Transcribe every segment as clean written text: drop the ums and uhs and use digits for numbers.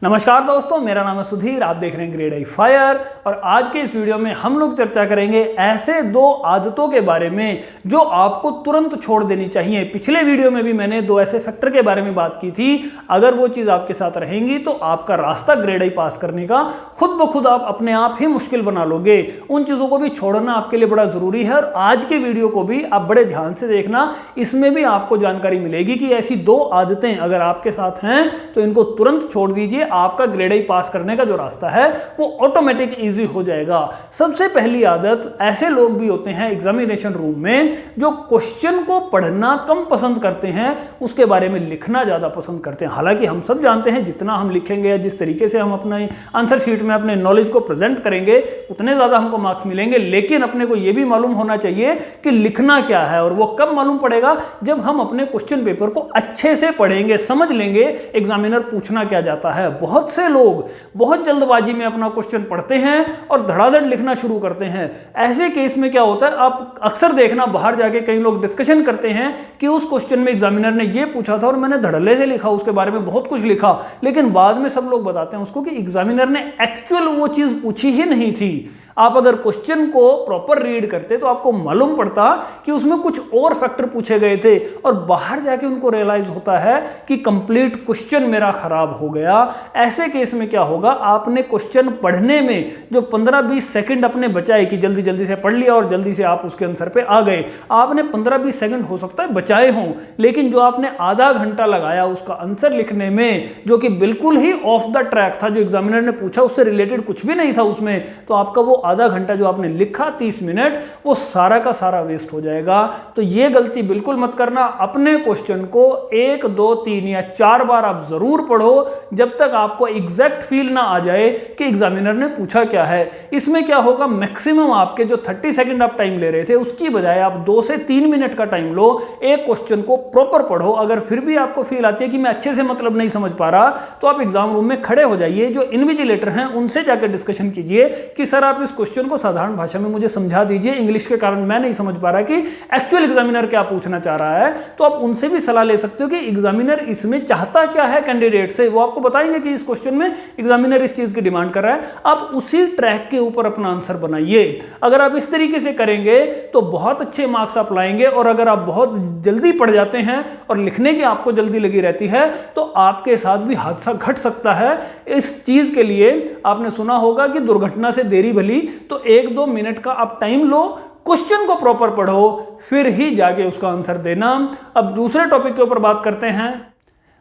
नमस्कार दोस्तों, मेरा नाम है सुधीर। आप देख रहे हैं ग्रेड आई फायर और आज के इस वीडियो में हम लोग चर्चा करेंगे ऐसे दो आदतों के बारे में जो आपको तुरंत छोड़ देनी चाहिए। पिछले वीडियो में भी मैंने दो ऐसे फैक्टर के बारे में बात की थी। अगर वो चीज़ आपके साथ रहेंगी तो आपका रास्ता ग्रेड आई पास करने का खुद ब खुद आप अपने आप ही मुश्किल बना लोगे। उन चीज़ों को भी छोड़ना आपके लिए बड़ा ज़रूरी है और आज के वीडियो को भी आप बड़े ध्यान से देखना। इसमें भी आपको जानकारी मिलेगी कि ऐसी दो आदतें अगर आपके साथ हैं तो इनको तुरंत छोड़ दीजिए। आपका ग्रेड आई पास करने का जो रास्ता है वो ऑटोमेटिक इजी हो जाएगा। सबसे पहली आदत, ऐसे लोग भी होते हैं एग्जामिनेशन रूम में जो क्वेश्चन को पढ़ना कम पसंद करते हैं, उसके बारे में लिखना ज्यादा पसंद करते हैं। हालांकि हम सब जानते हैं जितना हम लिखेंगे या जिस तरीके से हम अपने आंसर शीट में अपने नॉलेज को प्रेजेंट करेंगे उतने ज्यादा हमको मार्क्स मिलेंगे, लेकिन अपने को यह भी मालूम होना चाहिए कि लिखना क्या है। और वो कब मालूम पड़ेगा? जब हम अपने क्वेश्चन पेपर को अच्छे से पढ़ेंगे, समझ लेंगे एग्जामिनर पूछना क्या जाता है। बहुत से लोग बहुत जल्दबाजी में अपना क्वेश्चन पढ़ते हैं और धड़ाधड़ लिखना शुरू करते हैं। ऐसे केस में क्या होता है, आप अक्सर देखना बाहर जाके कई लोग डिस्कशन करते हैं कि उस क्वेश्चन में एग्जामिनर ने ये पूछा था और मैंने धड़ल्ले से लिखा, उसके बारे में बहुत कुछ लिखा, लेकिन बाद में सब लोग बताते हैं उसको कि एग्जामिनर ने एक्चुअल वो चीज पूछी ही नहीं थी। आप अगर क्वेश्चन को प्रॉपर रीड करते तो आपको मालूम पड़ता कि उसमें कुछ और फैक्टर पूछे गए थे और बाहर जाके उनको रियलाइज होता है कि कंप्लीट क्वेश्चन मेरा खराब हो गया। ऐसे केस में क्या होगा, आपने क्वेश्चन पढ़ने में जो 15-20 सेकंड अपने बचाए कि जल्दी जल्दी से पढ़ लिया और जल्दी से आप उसके आंसर पे आ गए, आपने 15-20 सेकंड हो सकता है बचाए हों, लेकिन जो आपने आधा घंटा लगाया उसका आंसर लिखने में जो कि बिल्कुल ही ऑफ द ट्रैक था, जो एग्जामिनर ने पूछा उससे रिलेटेड कुछ भी नहीं था उसमें, तो आपका वो आधा घंटा जो आपने लिखा 30 मिनट वो सारा का सारा वेस्ट हो जाएगा। तो ये गलती बिल्कुल मत करना। अपने क्वेश्चन को 1, 2, 3 या 4 बार आप जरूर पढ़ो जब तक आपको एग्जैक्ट फील ना आ जाए कि एग्जामिनर ने पूछा क्या है। इसमें क्या होगा, मैक्सिमम आपके जो 30 सेकंड आप टाइम ले रहे थे उसकी बजाय आप 2 से 3 मिनट का टाइम लो, एक क्वेश्चन को प्रॉपर पढ़ो। अगर फिर भी आपको फील आती है कि मैं अच्छे से मतलब नहीं समझ पा रहा, तो आप एग्जाम रूम में खड़े हो जाइए, जो इन्विजिलेटर हैं उनसे जाकर डिस्कशन कीजिए कि सर आप इस क्वेश्चन को साधारण भाषा में मुझे समझा दीजिए, इंग्लिश के कारण मैं नहीं समझ पा रहा कि एक्चुअल एग्जामिनर क्या पूछना चाह रहा है। तो आप उनसे भी सलाह ले सकते हो कि एग्जामिनर इसमें चाहता क्या है कैंडिडेट से। वो आपको बताएंगे कि इस क्वेश्चन में एग्जामिनर इस चीज की डिमांड कर रहा है, आप उसी ट्रैक के ऊपर अपना आंसर बनाइए। अगर आप इस तरीके से करेंगे तो बहुत अच्छे मार्क्स आप लाएंगे। और अगर आप बहुत जल्दी पढ़ जाते हैं और लिखने की आपको जल्दी लगी रहती है तो आपके साथ भी हादसा घट सकता है। इस चीज के लिए आपने सुना होगा कि दुर्घटना से देरी भली, तो 1-2 मिनट का आप टाइम लो, क्वेश्चन को प्रॉपर पढ़ो, फिर ही जाके उसका आंसर देना। अब दूसरे टॉपिक के ऊपर बात करते हैं।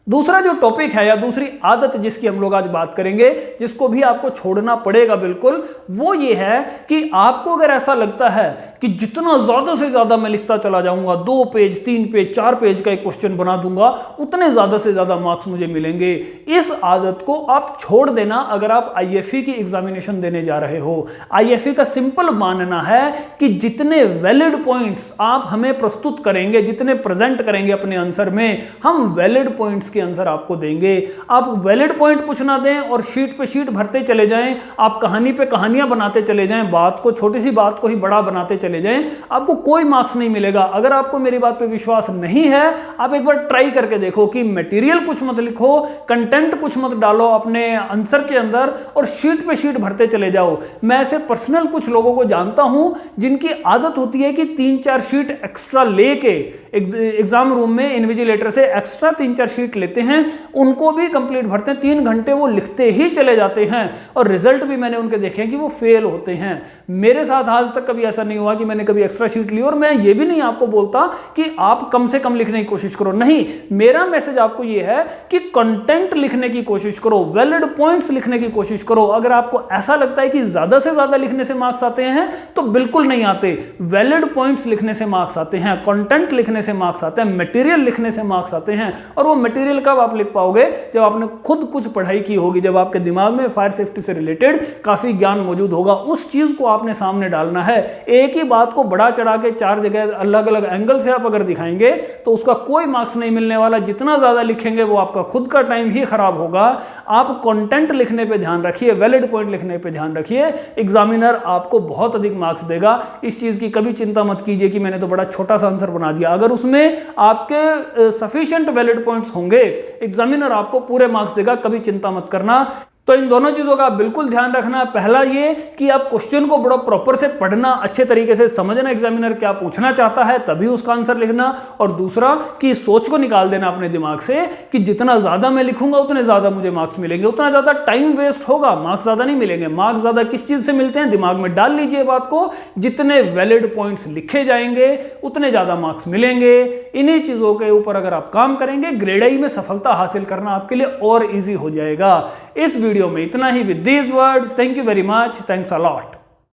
दूसरा जो टॉपिक है या दूसरी आदत जिसकी हम लोग आज बात करेंगे, जिसको भी आपको छोड़ना पड़ेगा बिल्कुल, वो ये है कि आपको अगर ऐसा लगता है कि जितना ज्यादा से ज्यादा मैं लिखता चला जाऊंगा, 2 पेज 3 पेज 4 पेज का एक क्वेश्चन बना दूंगा, उतने ज्यादा से ज्यादा मार्क्स मुझे मिलेंगे, इस आदत को आप छोड़ देना। अगर आप आईएफई की एग्जामिनेशन देने जा रहे हो, आईएफई का सिंपल मानना है कि जितने वैलिड पॉइंट्स आप हमें प्रस्तुत करेंगे, जितने प्रेजेंट करेंगे अपने आंसर में, हम वैलिड पॉइंट्स के आंसर आपको देंगे। आप वैलिड पॉइंट कुछ ना दें और शीट पे शीट भरते चले जाएं, आप कहानी पे कहानियां बनाते चले जाएं, बात को, छोटी सी बात को ही बड़ा बनाते चले जाएं, आपको कोई मार्क्स नहीं मिलेगा। अगर आपको मेरी बात पे विश्वास नहीं है, आप एक बार ट्राई करके देखो कि मटेरियल कुछ मत लिखो, कंटेंट कुछ मत डालो अपने आंसर के अंदर और शीट पे शीट भरते चले जाओ। मैं ऐसे पर्सनल कुछ लोगों को जानता हूं जिनकी आदत होती है कि 3-4 शीट एक्स्ट्रा लेके एग्जाम रूम में इन्विजिलेटर से एक्स्ट्रा 3-4 शीट लेते हैं, उनको भी कंप्लीट भरते हैं। 3 घंटे वो लिखते ही चले जाते हैं और रिजल्ट भी मैंने उनके देखे हैं कि वो फेल होते हैं। मेरे साथ आज तक कभी ऐसा नहीं हुआ कि मैंने कभी एक्स्ट्रा शीट ली। और मैं ये भी नहीं आपको बोलता कि आप कम से कम लिखने की कोशिश करो, नहीं, मेरा मैसेज आपको ये है कि कंटेंट लिखने की कोशिश करो, वैलिड पॉइंट्स लिखने की कोशिश करो। अगर आपको ऐसा लगता है कि ज्यादा से ज्यादा लिखने से मार्क्स आते हैं तो बिल्कुल नहीं आते। वैलिड पॉइंट्स लिखने से मार्क्स आते हैं, कंटेंट लिखने से मार्क्स आते हैं, मटेरियल लिखने से मार्क्स आते हैं। और वो मटेरियल कब आप लिख पाओगे? जब आपने खुद कुछ पढ़ाई की होगी, जब आपके दिमाग में फायर सेफ्टी से रिलेटेड काफी ज्ञान मौजूद होगा। उस चीज को आपने सामने डालना है। एक ही बात को बड़ा चढ़ा के 4 जगह अलग अलग एंगल से आप अगर दिखाएंगे तो उसका कोई मार्क्स नहीं मिलने वाला। जितना ज्यादा लिखेंगे वो आपका खुद का टाइम ही खराब होगा। आप कंटेंट लिखने पे ध्यान रखिए, वैलिड पॉइंट लिखने पे ध्यान रखिए, एग्जामिनर आपको बहुत अधिक मार्क्स देगा। इस चीज की कभी चिंता मत कीजिए कि मैंने तो बड़ा छोटा सा आंसर बना दिया। अगर उसमें आपके सफिशिएंट वैलिड पॉइंट्स होंगे होंगे, एग्जामिनर आपको पूरे मार्क्स देगा, कभी चिंता मत करना। तो इन दोनों चीजों का बिल्कुल ध्यान रखना। पहला ये कि आप क्वेश्चन को बड़ा प्रॉपर से पढ़ना, अच्छे तरीके से समझना एग्जामिनर क्या पूछना चाहता है, तभी उसका आंसर लिखना। और दूसरा कि सोच को निकाल देना अपने दिमाग से कि जितना ज्यादा मैं लिखूंगा उतने ज्यादा मुझे मार्क्स मिलेंगे, उतना ज्यादा टाइम वेस्ट होगा, मार्क्स ज्यादा नहीं मिलेंगे। मार्क्स ज्यादा किस चीज से मिलते हैं, दिमाग में डाल लीजिए बात को, जितने वैलिड पॉइंट्स लिखे जाएंगे उतने ज्यादा मार्क्स मिलेंगे। इन्हीं चीजों के ऊपर अगर आप काम करेंगे, ग्रेड आई में सफलता हासिल करना आपके लिए और इजी हो जाएगा। इस वीडियो में इतना ही। With these words, thank you very much, thanks a lot.